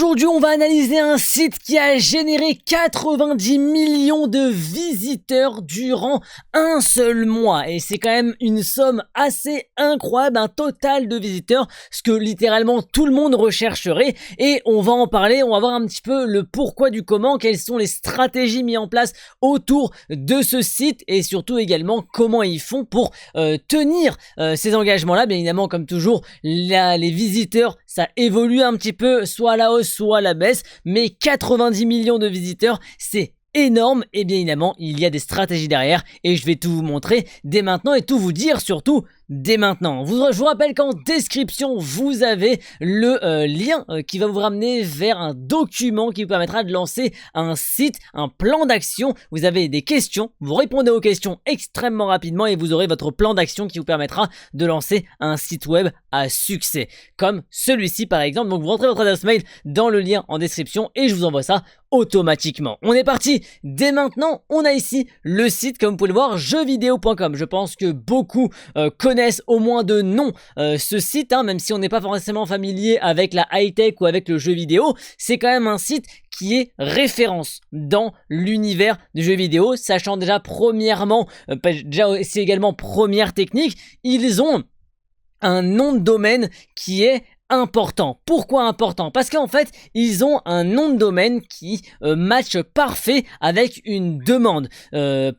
Aujourd'hui, on va analyser un site qui a généré 90 millions de visiteurs durant un seul mois. Et c'est quand même une somme assez incroyable, un total de visiteurs, ce que littéralement tout le monde rechercherait. Et on va en parler, on va voir un petit peu le pourquoi du comment, quelles sont les stratégies mises en place autour de ce site et surtout également comment ils font pour tenir ces engagements-là. Bien évidemment, comme toujours, les visiteurs, ça évolue un petit peu, soit à la hausse, soit à la baisse, mais 90 millions de visiteurs, c'est énorme et bien évidemment, il y a des stratégies derrière et je vais tout vous montrer dès maintenant et tout vous dire surtout dès maintenant. Je vous rappelle qu'en description, vous avez le lien qui va vous ramener vers un document qui vous permettra de lancer un site, un plan d'action. Vous avez des questions, vous répondez aux questions extrêmement rapidement et vous aurez votre plan d'action qui vous permettra de lancer un site web à succès. Comme celui-ci par exemple. Donc vous rentrez votre adresse mail dans le lien en description et je vous envoie ça automatiquement. On est parti dès maintenant. On a ici le site, comme vous pouvez le voir, jeuxvideo.com. Je pense que beaucoup connaissent au moins de nom ce site, même si on n'est pas forcément familier avec la high-tech ou avec le jeu vidéo. C'est quand même un site qui est référence dans l'univers du jeu vidéo, sachant déjà premièrement, c'est également première technique, ils ont un nom de domaine qui est important. Pourquoi important? Parce qu'en fait, ils ont un nom de domaine qui match parfait avec une demande.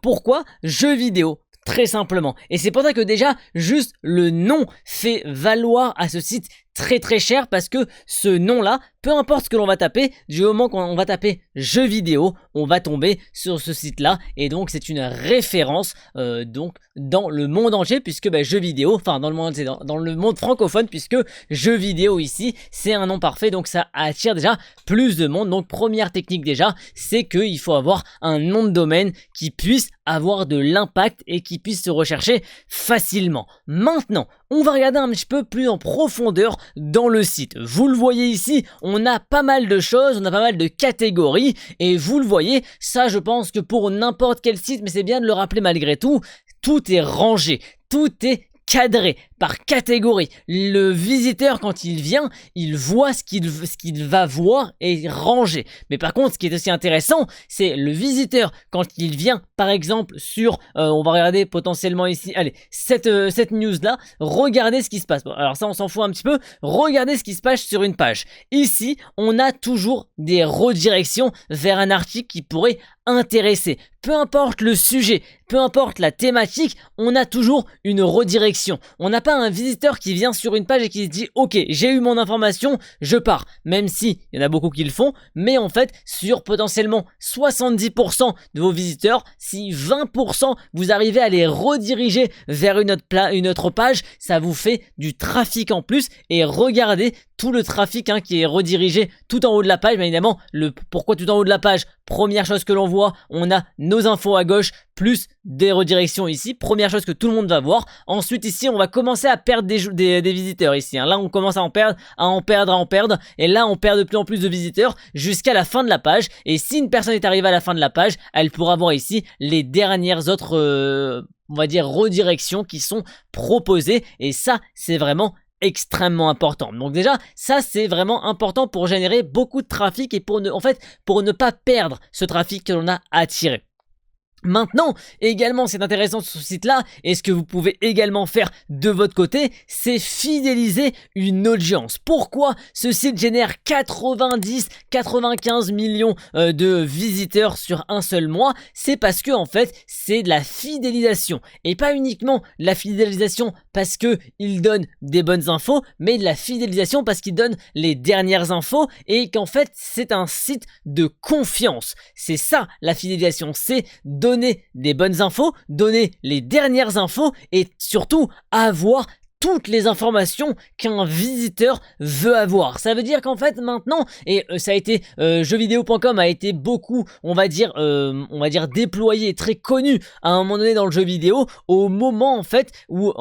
Pourquoi? Jeux vidéo. Très simplement. Et c'est pour ça que déjà, juste le nom fait valoir à ce site très cher parce que ce nom-là, peu importe ce que l'on va taper, du moment qu'on va taper jeux vidéo, on va tomber sur ce site-là et donc c'est une référence donc dans le monde entier puisque jeux vidéo, enfin dans le monde francophone puisque jeux vidéo ici, c'est un nom parfait donc ça attire déjà plus de monde. Donc première technique déjà, c'est qu'il faut avoir un nom de domaine qui puisse avoir de l'impact et qui puisse se rechercher facilement. Maintenant, on va regarder un petit peu plus en profondeur dans le site. Vous le voyez ici, on a pas mal de choses, on a pas mal de catégories et vous le voyez, ça je pense que pour n'importe quel site, mais c'est bien de le rappeler malgré tout, tout est rangé, tout est cadré par catégorie. Le visiteur quand il vient, il voit ce qu'il va voir et ranger. Mais par contre, ce qui est aussi intéressant, c'est le visiteur quand il vient, par exemple sur, on va regarder potentiellement ici, allez, cette news là, regardez ce qui se passe. Bon, alors ça on s'en fout un petit peu, regardez ce qui se passe sur une page. Ici, on a toujours des redirections vers un article qui pourrait intéresser. Peu importe le sujet, peu importe la thématique, on a toujours une redirection. On n'a pas un visiteur qui vient sur une page et qui se dit ok, j'ai eu mon information, je pars. Même si il y en a beaucoup qui le font, mais en fait sur potentiellement 70% de vos visiteurs, si 20% vous arrivez à les rediriger vers une autre page, ça vous fait du trafic en plus. Et regardez tout le trafic qui est redirigé tout en haut de la page. Bien évidemment, pourquoi tout en haut de la page? Première chose que l'on voit, on a nos infos à gauche plus des redirections ici. Première chose que tout le monde va voir. Ensuite ici, on va commencer à perdre des visiteurs ici. Là, on commence à en perdre. Et là, on perd de plus en plus de visiteurs jusqu'à la fin de la page. Et si une personne est arrivée à la fin de la page, elle pourra voir ici les dernières autres, on va dire, redirections qui sont proposées. Et ça, c'est vraiment extrêmement important. Donc déjà, ça c'est vraiment important pour générer beaucoup de trafic et pour ne pas perdre ce trafic que l'on a attiré. Maintenant, également, c'est intéressant sur ce site-là, et ce que vous pouvez également faire de votre côté, c'est fidéliser une audience. Pourquoi ce site génère 90-95 millions de visiteurs sur un seul mois? C'est parce que, en fait, c'est de la fidélisation. Et pas uniquement de la fidélisation parce qu'il donne des bonnes infos, mais de la fidélisation parce qu'il donne les dernières infos et qu'en fait, c'est un site de confiance. C'est ça, la fidélisation, c'est donner des bonnes infos, donner les dernières infos et surtout avoir toutes les informations qu'un visiteur veut avoir. Ça veut dire qu'en fait maintenant, et ça a été jeuxvideo.com a été beaucoup, on va dire déployé, très connu à un moment donné dans le jeu vidéo, au moment en fait où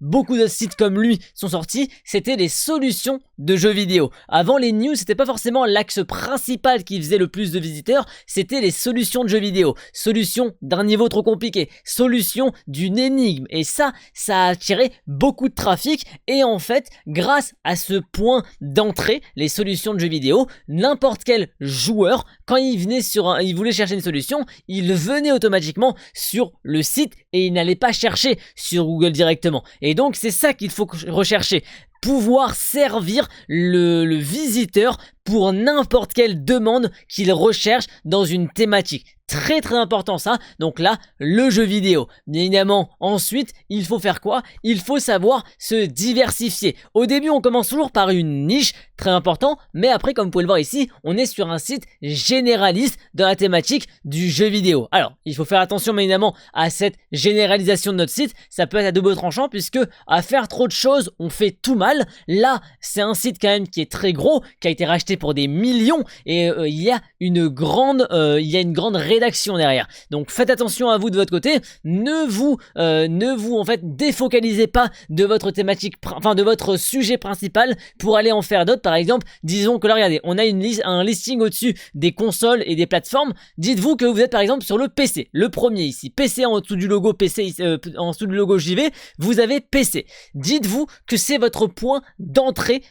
beaucoup de sites comme lui sont sortis. C'était les solutions de jeux vidéo. Avant, les news, c'était pas forcément l'axe principal qui faisait le plus de visiteurs, c'était les solutions de jeux vidéo. Solutions d'un niveau trop compliqué, solutions d'une énigme, et ça a attiré beaucoup de trafic. Et en fait, grâce à ce point d'entrée, les solutions de jeux vidéo, n'importe quel joueur, quand il voulait chercher une solution, il venait automatiquement sur le site et il n'allait pas chercher sur Google directement. Et donc c'est ça qu'il faut rechercher, pouvoir servir le visiteur pour n'importe quelle demande qu'il recherche dans une thématique. Très très important ça. Donc là, le jeu vidéo. Bien évidemment, ensuite, il faut faire quoi? Il faut savoir se diversifier. Au début, on commence toujours par une niche, très important, mais après, comme vous pouvez le voir ici, on est sur un site généraliste dans la thématique du jeu vidéo. Alors, il faut faire attention, bien évidemment, à cette généralisation de notre site. Ça peut être à double tranchant, puisque à faire trop de choses, on fait tout mal. Là, c'est un site quand même qui est très gros, qui a été racheté pour des millions, et il y a une grande rédaction derrière. Donc faites attention à vous de votre côté, ne vous en fait défocalisez pas de votre thématique, de votre sujet principal pour aller en faire d'autres. Par exemple, disons que là regardez, on a un listing au-dessus des consoles et des plateformes. Dites-vous que vous êtes par exemple sur le PC, le premier ici, PC en dessous du logo PC, en dessous du logo JV, vous avez PC. Dites-vous que c'est votre point d'entrée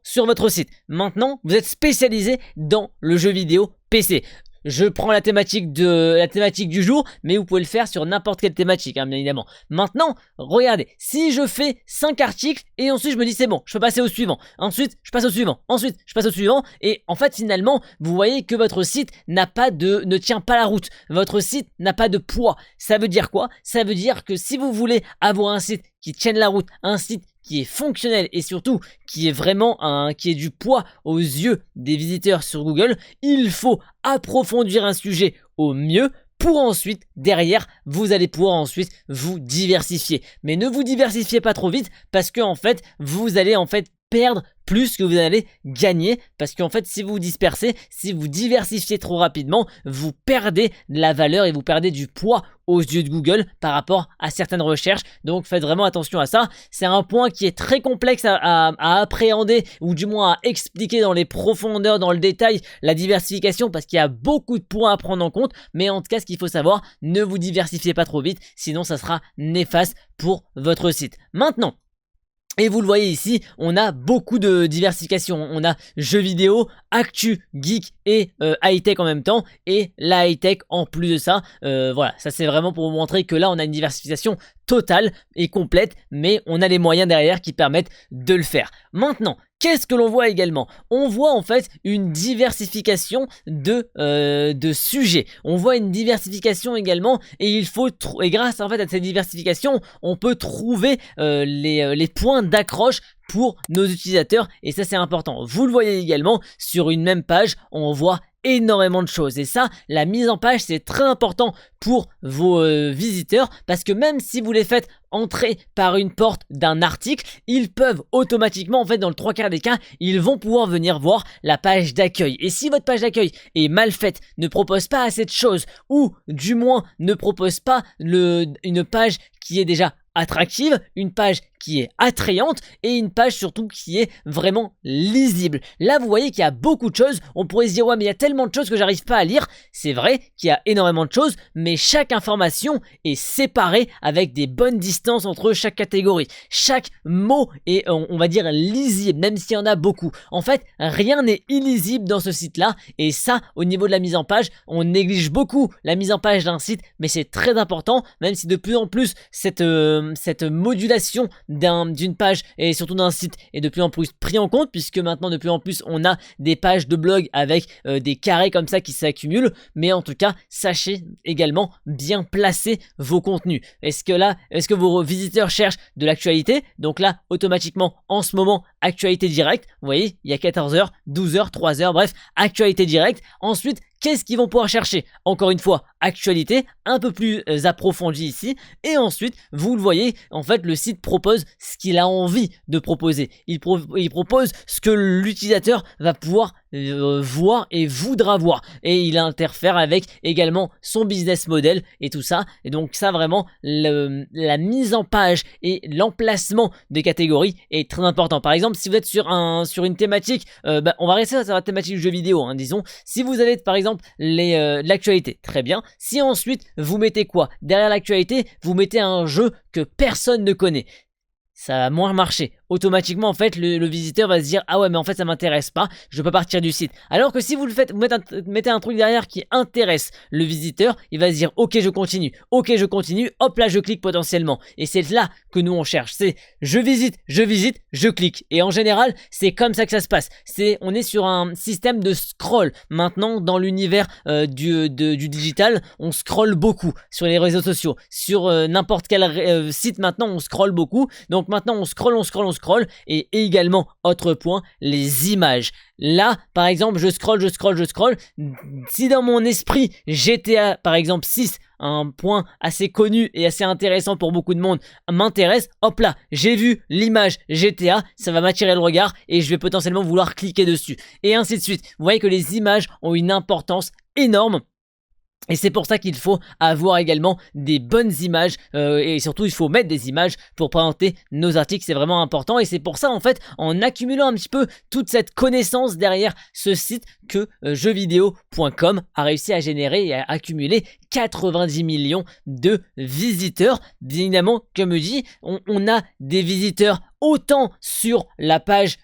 sur votre site. Maintenant, vous êtes spécialisé dans le jeu vidéo PC. Je prends la thématique du jour, mais vous pouvez le faire sur n'importe quelle thématique, hein, bien évidemment. Maintenant, regardez, si je fais 5 articles et ensuite je me dis c'est bon, je peux passer au suivant. Ensuite, je passe au suivant. Ensuite, je passe au suivant. Et en fait, finalement, vous voyez que votre site ne tient pas la route. Votre site n'a pas de poids. Ça veut dire quoi? Ça veut dire que si vous voulez avoir un site qui tienne la route, un site qui est fonctionnel et surtout qui est vraiment qui est du poids aux yeux des visiteurs sur Google, il faut approfondir un sujet au mieux pour ensuite, derrière, vous allez pouvoir ensuite vous diversifier. Mais ne vous diversifiez pas trop vite parce que en fait, vous allez en fait perdre plus que vous allez gagner, parce qu'en fait si vous vous dispersez, si vous diversifiez trop rapidement, vous perdez de la valeur et vous perdez du poids aux yeux de Google par rapport à certaines recherches. Donc faites vraiment attention à ça. C'est un point qui est très complexe à appréhender, ou du moins à expliquer dans les profondeurs, dans le détail, la diversification, parce qu'il y a beaucoup de points à prendre en compte. Mais en tout cas, ce qu'il faut savoir, ne vous diversifiez pas trop vite, sinon ça sera néfaste pour votre site. Maintenant, et vous le voyez ici, on a beaucoup de diversification. On a jeux vidéo, actu, geek et high-tech en même temps. Et la high-tech en plus de ça. Voilà, ça c'est vraiment pour vous montrer que là on a une diversification totale et complète. Mais on a les moyens derrière qui permettent de le faire. Maintenant, qu'est-ce que l'on voit également? On voit en fait une diversification de sujets. On voit une diversification également, et et grâce en fait à cette diversification, on peut trouver les points d'accroche pour nos utilisateurs, et ça c'est important. Vous le voyez également, sur une même page, on voit énormément de choses, et ça, la mise en page, c'est très important pour vos visiteurs, parce que même si vous les faites entrer par une porte d'un article, ils peuvent automatiquement, en fait dans le 3/4 des cas, ils vont pouvoir venir voir la page d'accueil. Et si votre page d'accueil est mal faite, ne propose pas assez de choses, ou du moins ne propose pas une page qui est déjà attractive, une page qui est attrayante, et une page surtout qui est vraiment lisible. Là vous voyez qu'il y a beaucoup de choses. On pourrait se dire ouais mais il y a tellement de choses que j'arrive pas à lire. C'est vrai qu'il y a énormément de choses, mais chaque information est séparée avec des bonnes distances entre chaque catégorie. Chaque mot est, on va dire, lisible, même s'il y en a beaucoup. En fait, rien n'est illisible dans ce site là, et ça, au niveau de la mise en page, on néglige beaucoup la mise en page d'un site, mais c'est très important, même si de plus en plus cette modulation d'une page et surtout d'un site est de plus en plus pris en compte, puisque maintenant de plus en plus on a des pages de blog avec des carrés comme ça qui s'accumulent. Mais en tout cas, sachez également bien placer vos contenus. Est-ce que vos visiteurs cherchent de l'actualité? Donc là, automatiquement, en ce moment, actualité directe. Vous voyez, il y a 14h, 12h, 3h, bref, actualité directe. Ensuite, qu'est-ce qu'ils vont pouvoir chercher? Encore une fois, actualité, un peu plus approfondie ici. Et ensuite, vous le voyez, en fait, le site propose ce qu'il a envie de proposer. Il propose ce que l'utilisateur va pouvoir voir et voudra voir. Et il interfère avec également son business model et tout ça. Et donc ça, vraiment, la mise en page et l'emplacement des catégories est très important. Par exemple, si vous êtes sur une thématique, on va rester sur la thématique du jeu vidéo, hein, disons. Si vous avez par exemple l'actualité, très bien. Si ensuite vous mettez quoi? Derrière l'actualité, vous mettez un jeu que personne ne connaît. ça va moins marcher. Automatiquement, en fait, le visiteur va se dire ah ouais, mais en fait, ça m'intéresse pas, je peux partir du site. Alors que si vous le faites, vous mettez un truc derrière qui intéresse le visiteur, il va se dire ok, je continue, hop là, je clique potentiellement. Et c'est là que nous on cherche. C'est je visite, je clique. Et en général, c'est comme ça que ça se passe. On est sur un système de scroll. Maintenant, dans l'univers du digital, on scrolle beaucoup sur les réseaux sociaux, sur n'importe quel site. Maintenant, on scrolle beaucoup. Donc maintenant, on scrolle. Et également, autre point, les images. Là, par exemple, je scrolle. Si dans mon esprit, GTA, par exemple, 6, un point assez connu et assez intéressant pour beaucoup de monde, m'intéresse, hop là, j'ai vu l'image GTA, ça va m'attirer le regard et je vais potentiellement vouloir cliquer dessus. Et ainsi de suite. Vous voyez que les images ont une importance énorme. Et c'est pour ça qu'il faut avoir également des bonnes images et surtout il faut mettre des images pour présenter nos articles, c'est vraiment important. Et c'est pour ça en fait, en accumulant un petit peu toute cette connaissance derrière ce site, que jeuxvideo.com a réussi à générer et à accumuler 90 millions de visiteurs. Bien évidemment, comme je dis, on a des visiteurs autant sur la page,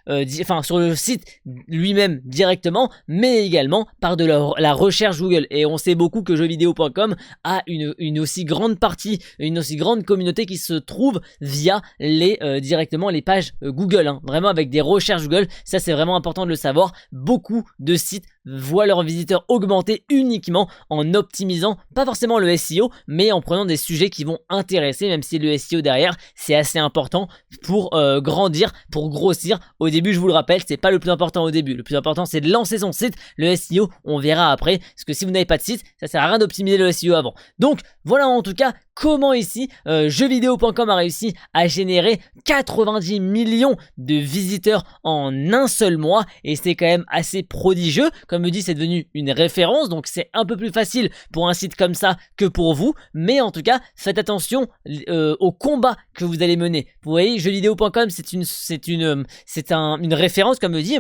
sur le site lui-même directement, mais également par de la recherche Google. Et on sait beaucoup que jeuxvideo.com a une aussi grande partie, une aussi grande communauté qui se trouve via directement les pages Google, hein, vraiment avec des recherches Google. Ça, c'est vraiment important de le savoir. Beaucoup de sites voient leurs visiteurs augmenter uniquement en optimisant, pas forcément le SEO, mais en prenant des sujets qui vont intéresser, même si le SEO derrière, c'est assez important pour grandir, pour grossir. Au début, je vous le rappelle, c'est pas le plus important au début. Le plus important, c'est de lancer son site. Le SEO, on verra après, parce que si vous n'avez pas de site, ça sert à rien d'optimiser le SEO avant. Donc, voilà en tout cas comment ici, jeuxvideo.com a réussi à générer 90 millions de visiteurs en un seul mois. Et c'est quand même assez prodigieux. Comme je dis, c'est devenu une référence. Donc, c'est un peu plus facile pour un site comme ça que pour vous. Mais en tout cas, faites attention au combat que vous allez mener. Vous voyez, jeuxvideo.com, c'est une référence, comme je dis.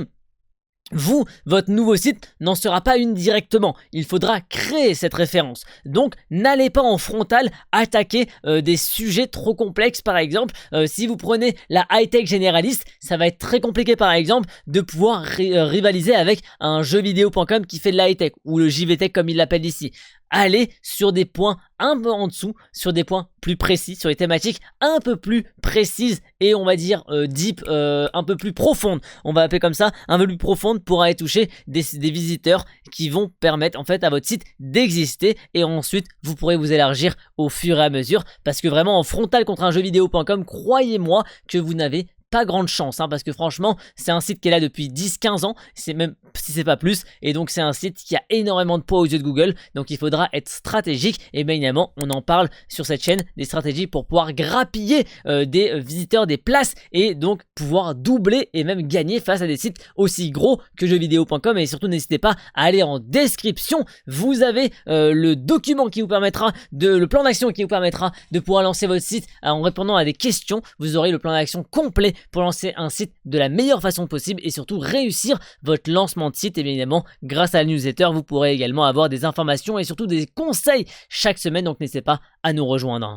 Vous, votre nouveau site n'en sera pas une directement. Il faudra créer cette référence. Donc, n'allez pas en frontal attaquer des sujets trop complexes. Par exemple, si vous prenez la high-tech généraliste, ça va être très compliqué, par exemple, de pouvoir rivaliser avec un jeuxvideo.com qui fait de la high-tech ou le JVTech comme il l'appelle ici. Allez sur des points un peu en dessous, sur des points plus précis, sur les thématiques un peu plus précises et on va dire deep, un peu plus profondes. On va appeler comme ça, un peu plus profonde pour aller toucher des visiteurs qui vont permettre en fait à votre site d'exister et ensuite vous pourrez vous élargir au fur et à mesure parce que vraiment en frontal contre un jeuxvideo.com, croyez-moi que vous n'avez pas grande chance, hein, parce que franchement c'est un site qui est là depuis 10-15 ans, c'est même si c'est pas plus, et donc c'est un site qui a énormément de poids aux yeux de Google, donc il faudra être stratégique. Et bien évidemment on en parle sur cette chaîne, des stratégies pour pouvoir grappiller des visiteurs, des places, et donc pouvoir doubler et même gagner face à des sites aussi gros que jeuxvideo.com. Et surtout n'hésitez pas à aller en description, vous avez le document qui vous permettra le plan d'action qui vous permettra de pouvoir lancer votre site en répondant à des questions. Vous aurez le plan d'action complet pour lancer un site de la meilleure façon possible et surtout réussir votre lancement de site. Et bien évidemment, grâce à la newsletter, vous pourrez également avoir des informations et surtout des conseils chaque semaine. Donc n'hésitez pas à nous rejoindre.